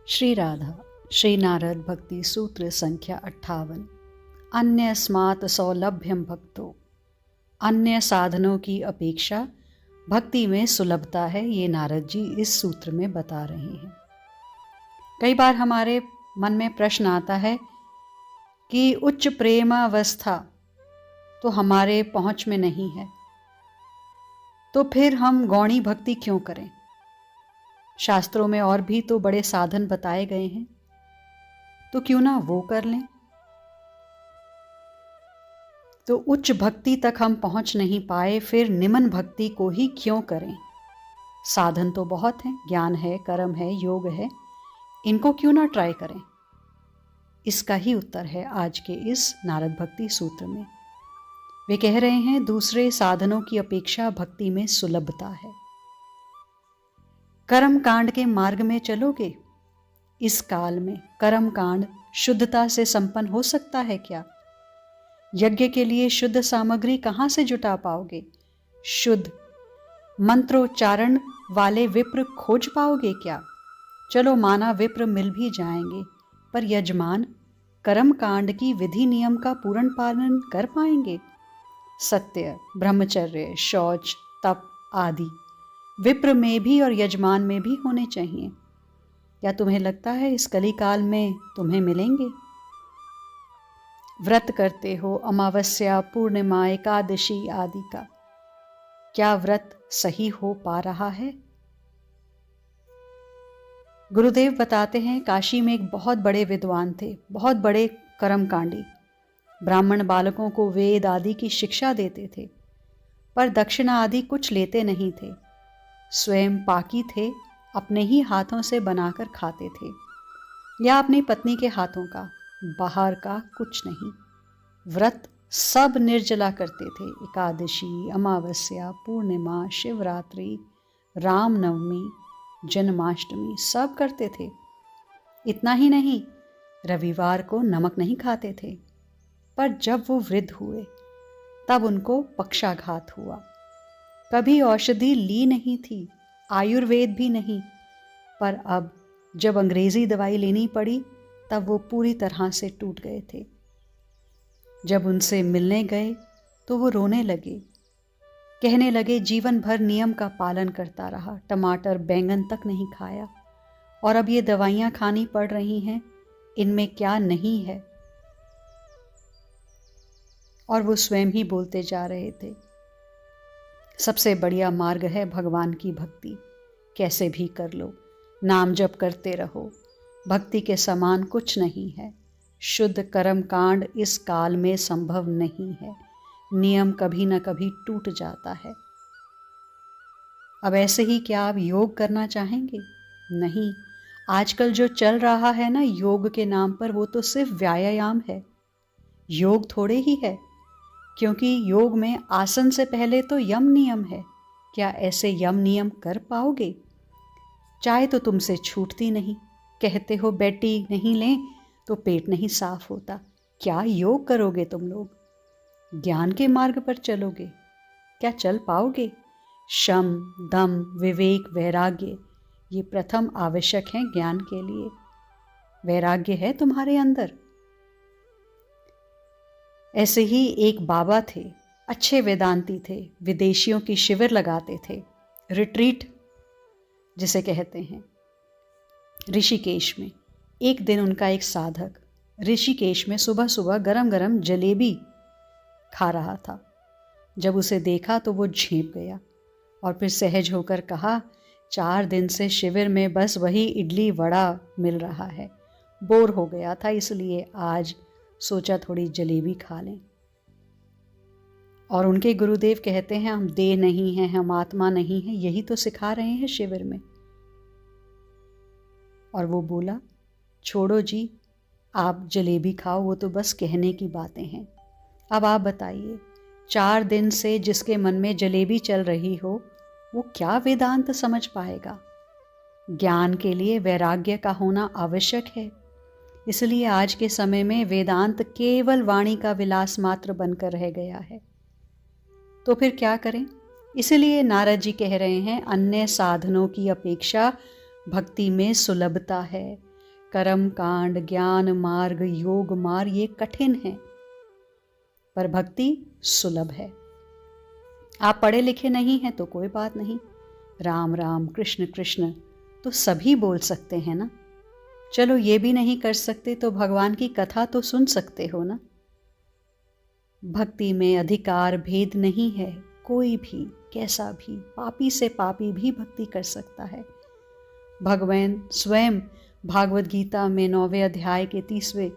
श्री राधा श्री नारद भक्ति सूत्र संख्या 58। अन्य स्मात सौलभ्यम भक्तो। अन्य साधनों की अपेक्षा भक्ति में सुलभता है, ये नारद जी इस सूत्र में बता रहे हैं। कई बार हमारे मन में प्रश्न आता है कि उच्च प्रेमावस्था तो हमारे पहुंच में नहीं है, तो फिर हम गौणी भक्ति क्यों करें? शास्त्रों में और भी तो बड़े साधन बताए गए हैं, तो क्यों ना वो कर लें। तो उच्च भक्ति तक हम पहुंच नहीं पाए, फिर निम्न भक्ति को ही क्यों करें? साधन तो बहुत हैं, ज्ञान है, कर्म है, योग है, इनको क्यों ना ट्राई करें? इसका ही उत्तर है आज के इस नारद भक्ति सूत्र में। वे कह रहे हैं दूसरे साधनों की अपेक्षा भक्ति में सुलभता है। कर्म कांड के मार्ग में चलोगे, इस काल में कर्म कांड शुद्धता से संपन्न हो सकता है क्या? यज्ञ के लिए शुद्ध सामग्री कहाँ से जुटा पाओगे? शुद्ध मंत्रोच्चारण वाले विप्र खोज पाओगे क्या? चलो माना विप्र मिल भी जाएंगे, पर यजमान कर्म कांड की विधि नियम का पूर्ण पालन कर पाएंगे? सत्य, ब्रह्मचर्य, शौच, तप आदि विप्र में भी और यजमान में भी होने चाहिए। या तुम्हें लगता है इस कली काल में तुम्हें मिलेंगे? व्रत करते हो, अमावस्या, पूर्णिमा, एकादशी आदि का, क्या व्रत सही हो पा रहा है? गुरुदेव बताते हैं काशी में एक बहुत बड़े विद्वान थे, बहुत बड़े कर्मकांडी। ब्राह्मण बालकों को वेद आदि की शिक्षा देते थे, पर दक्षिणा आदि कुछ लेते नहीं थे। स्वयं पाकी थे, अपने ही हाथों से बनाकर खाते थे, या अपनी पत्नी के हाथों का, बाहर का कुछ नहीं। व्रत सब निर्जला करते थे। एकादशी, अमावस्या, पूर्णिमा, शिवरात्रि, रामनवमी, जन्माष्टमी सब करते थे। इतना ही नहीं, रविवार को नमक नहीं खाते थे। पर जब वो वृद्ध हुए तब उनको पक्षाघात हुआ। कभी औषधि ली नहीं थी, आयुर्वेद भी नहीं, पर अब जब अंग्रेजी दवाई लेनी पड़ी तब वो पूरी तरह से टूट गए थे। जब उनसे मिलने गए तो वो रोने लगे, कहने लगे जीवन भर नियम का पालन करता रहा, टमाटर बैंगन तक नहीं खाया, और अब ये दवाइयाँ खानी पड़ रही हैं, इनमें क्या नहीं है? और वो स्वयं ही बोलते जा रहे थे, सबसे बढ़िया मार्ग है भगवान की भक्ति। कैसे भी कर लो, नाम जप करते रहो, भक्ति के समान कुछ नहीं है। शुद्ध कर्म कांड इस काल में संभव नहीं है, नियम कभी न कभी टूट जाता है। अब ऐसे ही क्या आप योग करना चाहेंगे? नहीं, आजकल जो चल रहा है ना योग के नाम पर, वो तो सिर्फ व्यायाम है, योग थोड़े ही है। क्योंकि योग में आसन से पहले तो यम नियम है। क्या ऐसे यम नियम कर पाओगे? चाय तो तुमसे छूटती नहीं, कहते हो बेटी नहीं लें तो पेट नहीं साफ होता। क्या योग करोगे तुम लोग? ज्ञान के मार्ग पर चलोगे? क्या चल पाओगे? शम, दम, विवेक, वैराग्य, ये प्रथम आवश्यक हैं ज्ञान के लिए। वैराग्य है तुम्हारे अंदर? ऐसे ही एक बाबा थे, अच्छे वेदांती थे, विदेशियों की शिविर लगाते थे, रिट्रीट जिसे कहते हैं, ऋषिकेश में। एक दिन उनका एक साधक ऋषिकेश में सुबह सुबह गरम गरम जलेबी खा रहा था। जब उसे देखा तो वो झेंप गया और फिर सहज होकर कहा, 4 दिन से शिविर में बस वही इडली वड़ा मिल रहा है, बोर हो गया था, इसलिए आज सोचा थोड़ी जलेबी खा लें। और उनके गुरुदेव कहते हैं हम देह नहीं हैं, हम आत्मा नहीं हैं, यही तो सिखा रहे हैं शिविर में। और वो बोला, छोड़ो जी, आप जलेबी खाओ, वो तो बस कहने की बातें हैं। अब आप बताइए, 4 दिन से जिसके मन में जलेबी चल रही हो, वो क्या वेदांत समझ पाएगा? ज्ञान के लिए वैराग्य का होना आवश्यक है। इसलिए आज के समय में वेदांत केवल वाणी का विलास मात्र बनकर रह गया है। तो फिर क्या करें? इसलिए नारद जी कह रहे हैं अन्य साधनों की अपेक्षा भक्ति में सुलभता है। कर्म कांड, ज्ञान मार्ग, योग मार्ग ये कठिन है, पर भक्ति सुलभ है। आप पढ़े लिखे नहीं हैं तो कोई बात नहीं, राम राम कृष्ण कृष्ण तो सभी बोल सकते हैं ना। चलो ये भी नहीं कर सकते तो भगवान की कथा तो सुन सकते हो ना। भक्ति में अधिकार भेद नहीं है, कोई भी कैसा भी पापी से पापी भी भक्ति कर सकता है। भगवान स्वयं भागवत गीता में 9वें अध्याय के 30वें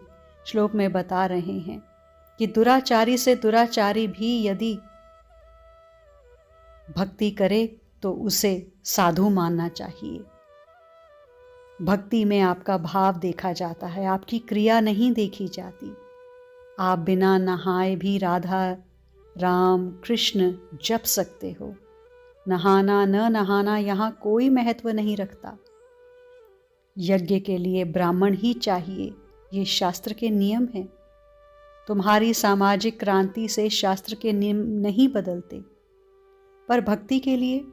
श्लोक में बता रहे हैं कि दुराचारी से दुराचारी भी यदि भक्ति करे तो उसे साधु मानना चाहिए। भक्ति में आपका भाव देखा जाता है, आपकी क्रिया नहीं देखी जाती। आप बिना नहाए भी राधा राम कृष्ण जप सकते हो। नहाना न नहाना यहाँ कोई महत्व नहीं रखता। यज्ञ के लिए ब्राह्मण ही चाहिए, ये शास्त्र के नियम हैं। तुम्हारी सामाजिक क्रांति से शास्त्र के नियम नहीं बदलते, पर भक्ति के लिए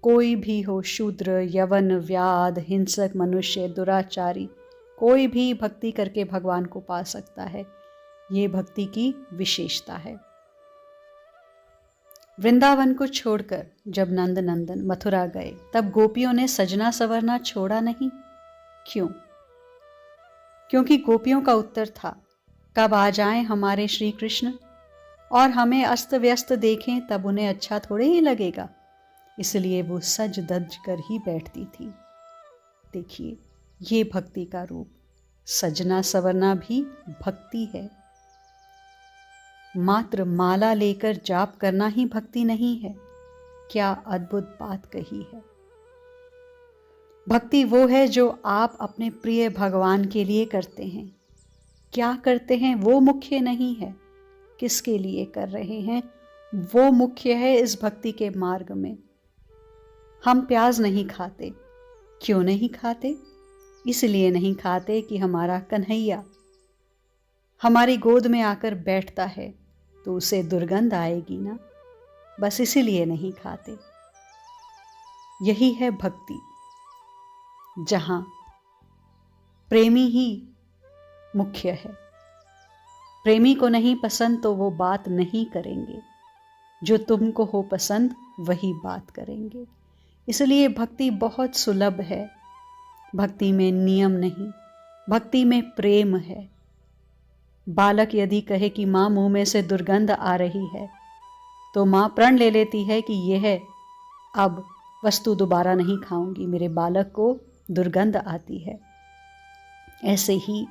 कोई भी हो, शूद्र, यवन, व्याध, हिंसक मनुष्य, दुराचारी, कोई भी भक्ति करके भगवान को पा सकता है। ये भक्ति की विशेषता है। वृंदावन को छोड़कर जब नंद नंदन मथुरा गए तब गोपियों ने सजना संवरना छोड़ा नहीं। क्यों? क्योंकि गोपियों का उत्तर था, कब आ जाएं हमारे श्री कृष्ण और हमें अस्त व्यस्त देखें तब उन्हें अच्छा थोड़े ही लगेगा। इसलिए वो सज धज कर ही बैठती थी। देखिए, ये भक्ति का रूप, सजना संवरना भी भक्ति है। मात्र माला लेकर जाप करना ही भक्ति नहीं है। क्या अद्भुत बात कही है। भक्ति वो है जो आप अपने प्रिय भगवान के लिए करते हैं। क्या करते हैं वो मुख्य नहीं है, किसके लिए कर रहे हैं वो मुख्य है। इस भक्ति के मार्ग में हम प्याज नहीं खाते। क्यों नहीं खाते? इसलिए नहीं खाते कि हमारा कन्हैया हमारी गोद में आकर बैठता है तो उसे दुर्गंध आएगी ना, बस इसीलिए नहीं खाते। यही है भक्ति, जहां प्रेमी ही मुख्य है। प्रेमी को नहीं पसंद तो वो बात नहीं करेंगे, जो तुमको हो पसंद वही बात करेंगे। इसलिए भक्ति बहुत सुलभ है। भक्ति में नियम नहीं, भक्ति में प्रेम है। बालक यदि कहे कि माँ मुंह में से दुर्गंध आ रही है तो माँ प्रण ले लेती है कि यह अब वस्तु दोबारा नहीं खाऊंगी, मेरे बालक को दुर्गंध आती है। ऐसे ही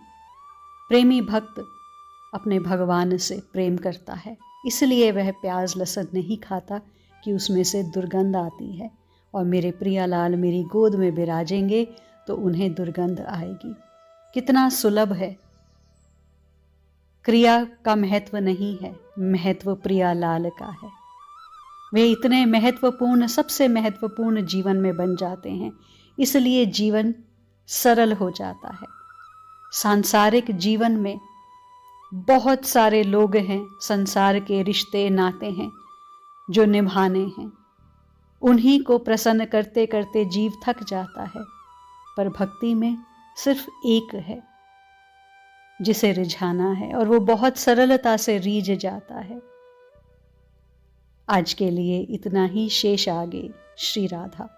प्रेमी भक्त अपने भगवान से प्रेम करता है, इसलिए वह प्याज लहसुन नहीं खाता कि उसमें से दुर्गंध आती है। और मेरे प्रियालाल मेरी गोद में विराजेंगे तो उन्हें दुर्गंध आएगी। कितना सुलभ है। क्रिया का महत्व नहीं है, महत्व प्रियालाल का है। वे इतने महत्वपूर्ण, सबसे महत्वपूर्ण जीवन में बन जाते हैं, इसलिए जीवन सरल हो जाता है। सांसारिक जीवन में बहुत सारे लोग हैं, संसार के रिश्ते नाते हैं जो निभाने हैं। उन्हीं को प्रसन्न करते करते जीव थक जाता है, पर भक्ति में सिर्फ एक है जिसे रिझाना है और वो बहुत सरलता से रीझ जाता है। आज के लिए इतना ही, शेष आगे। श्री राधा।